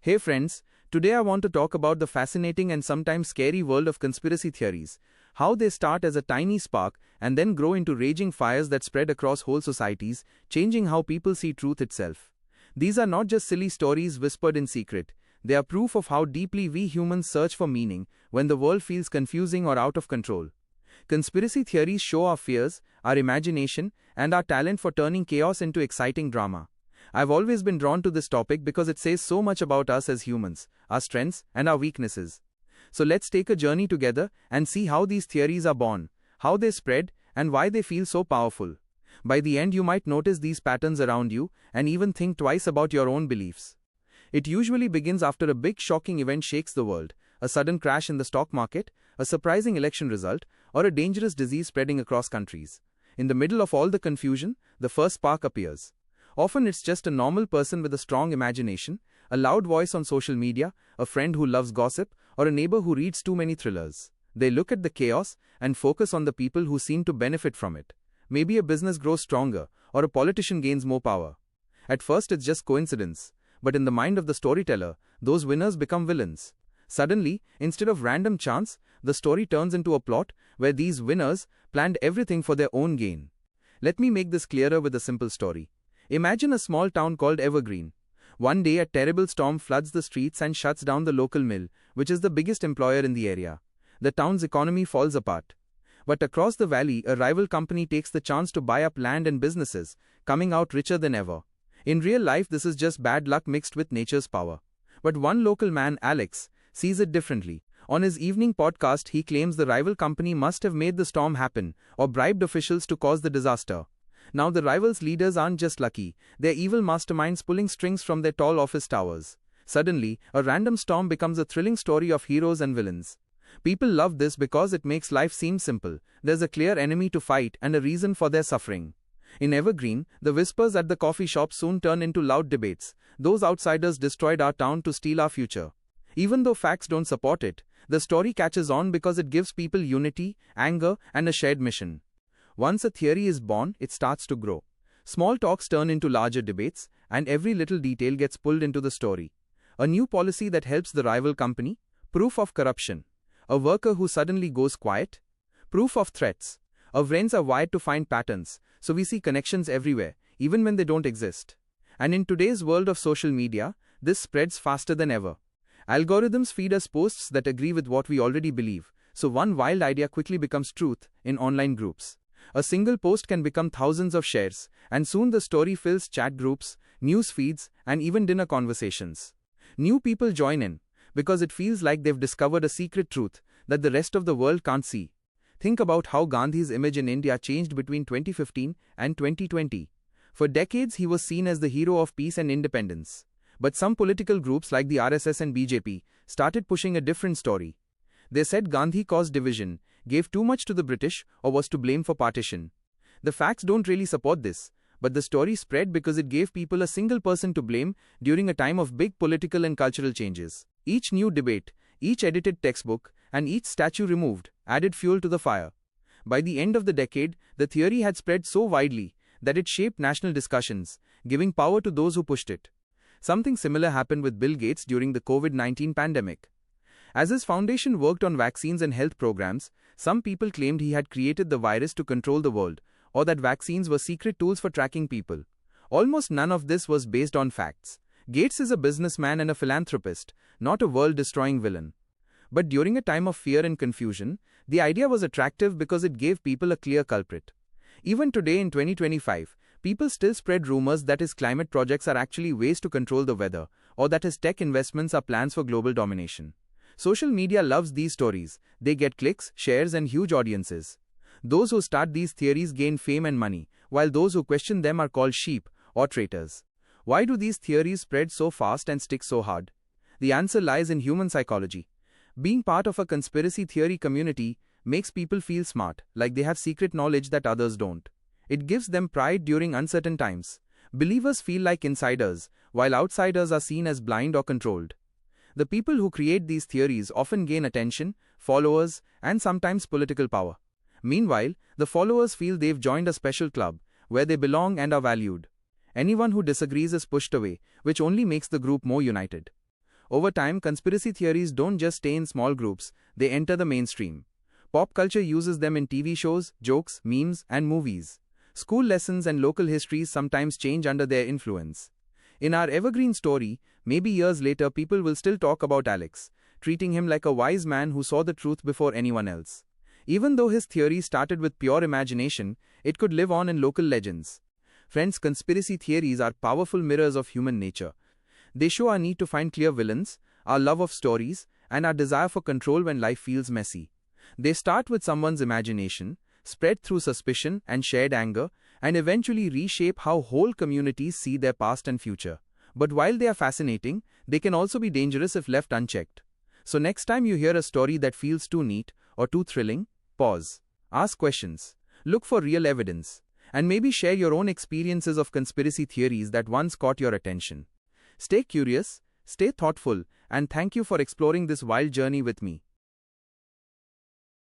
Hey friends, today I want to talk about the fascinating and sometimes scary world of conspiracy theories. How they start as a tiny spark and then grow into raging fires that spread across whole societies, changing how people see truth itself. These are not just silly stories whispered in secret, they are proof of how deeply we humans search for meaning when the world feels confusing or out of control. Conspiracy theories show our fears, our imagination, and our talent for turning chaos into exciting drama. I've always been drawn to this topic because it says so much about us as humans, our strengths and our weaknesses. So let's take a journey together and see how these theories are born, how they spread, and why they feel so powerful. By the end, you might notice these patterns around you and even think twice about your own beliefs. It usually begins after a big shocking event shakes the world, a sudden crash in the stock market, a surprising election result, or a dangerous disease spreading across countries. In the middle of all the confusion, the first spark appears. Often it's just a normal person with a strong imagination, a loud voice on social media, a friend who loves gossip, or a neighbor who reads too many thrillers. They look at the chaos and focus on the people who seem to benefit from it. Maybe a business grows stronger, or a politician gains more power. At first it's just coincidence, but in the mind of the storyteller, those winners become villains. Suddenly, instead of random chance, the story turns into a plot where these winners planned everything for their own gain. Let me make this clearer with a simple story. Imagine a small town called Evergreen. One day a terrible storm floods the streets and shuts down the local mill, which is the biggest employer in the area. The town's economy falls apart. But across the valley, a rival company takes the chance to buy up land and businesses, coming out richer than ever. In real life, this is just bad luck mixed with nature's power. But one local man, Alex, sees it differently. On his evening podcast, he claims the rival company must have made the storm happen or bribed officials to cause the disaster. Now the rivals' leaders aren't just lucky, they're evil masterminds pulling strings from their tall office towers. Suddenly, a random storm becomes a thrilling story of heroes and villains. People love this because it makes life seem simple. There's a clear enemy to fight and a reason for their suffering. In Evergreen, the whispers at the coffee shop soon turn into loud debates. Those outsiders destroyed our town to steal our future. Even though facts don't support it, the story catches on because it gives people unity, anger, and a shared mission. Once a theory is born, it starts to grow. Small talks turn into larger debates, and every little detail gets pulled into the story. A new policy that helps the rival company, proof of corruption. A worker who suddenly goes quiet, proof of threats. Our brains are wired to find patterns, so we see connections everywhere, even when they don't exist. And in today's world of social media, this spreads faster than ever. Algorithms feed us posts that agree with what we already believe, so one wild idea quickly becomes truth in online groups. A single post can become thousands of shares, and soon the story fills chat groups, news feeds, and even dinner conversations. New people join in, because it feels like they've discovered a secret truth that the rest of the world can't see. Think about how Gandhi's image in India changed between 2015 and 2020. For decades he was seen as the hero of peace and independence. But some political groups like the RSS and BJP started pushing a different story. They said Gandhi caused division, gave too much to the British, or was to blame for partition. The facts don't really support this, but the story spread because it gave people a single person to blame during a time of big political and cultural changes. Each new debate, each edited textbook, and each statue removed added fuel to the fire. By the end of the decade, the theory had spread so widely that it shaped national discussions, giving power to those who pushed it. Something similar happened with Bill Gates during the COVID-19 pandemic. As his foundation worked on vaccines and health programs, some people claimed he had created the virus to control the world, or that vaccines were secret tools for tracking people. Almost none of this was based on facts. Gates is a businessman and a philanthropist, not a world-destroying villain. But during a time of fear and confusion, the idea was attractive because it gave people a clear culprit. Even today in 2025, people still spread rumors that his climate projects are actually ways to control the weather, or that his tech investments are plans for global domination. Social media loves these stories. They get clicks, shares, and huge audiences. Those who start these theories gain fame and money, while those who question them are called sheep or traitors. Why do these theories spread so fast and stick so hard? The answer lies in human psychology. Being part of a conspiracy theory community makes people feel smart, like they have secret knowledge that others don't. It gives them pride during uncertain times. Believers feel like insiders, while outsiders are seen as blind or controlled. The people who create these theories often gain attention, followers, and sometimes political power. Meanwhile, the followers feel they've joined a special club, where they belong and are valued. Anyone who disagrees is pushed away, which only makes the group more united. Over time, conspiracy theories don't just stay in small groups, they enter the mainstream. Pop culture uses them in TV shows, jokes, memes, and movies. School lessons and local histories sometimes change under their influence. In our evergreen story, maybe years later people will still talk about Alex, treating him like a wise man who saw the truth before anyone else. Even though his theory started with pure imagination, it could live on in local legends. Friends, conspiracy theories are powerful mirrors of human nature. They show our need to find clear villains, our love of stories, and our desire for control when life feels messy. They start with someone's imagination, spread through suspicion and shared anger, and eventually reshape how whole communities see their past and future. But while they are fascinating, they can also be dangerous if left unchecked. So next time you hear a story that feels too neat or too thrilling, pause, ask questions, look for real evidence, and maybe share your own experiences of conspiracy theories that once caught your attention. Stay curious, stay thoughtful, and thank you for exploring this wild journey with me.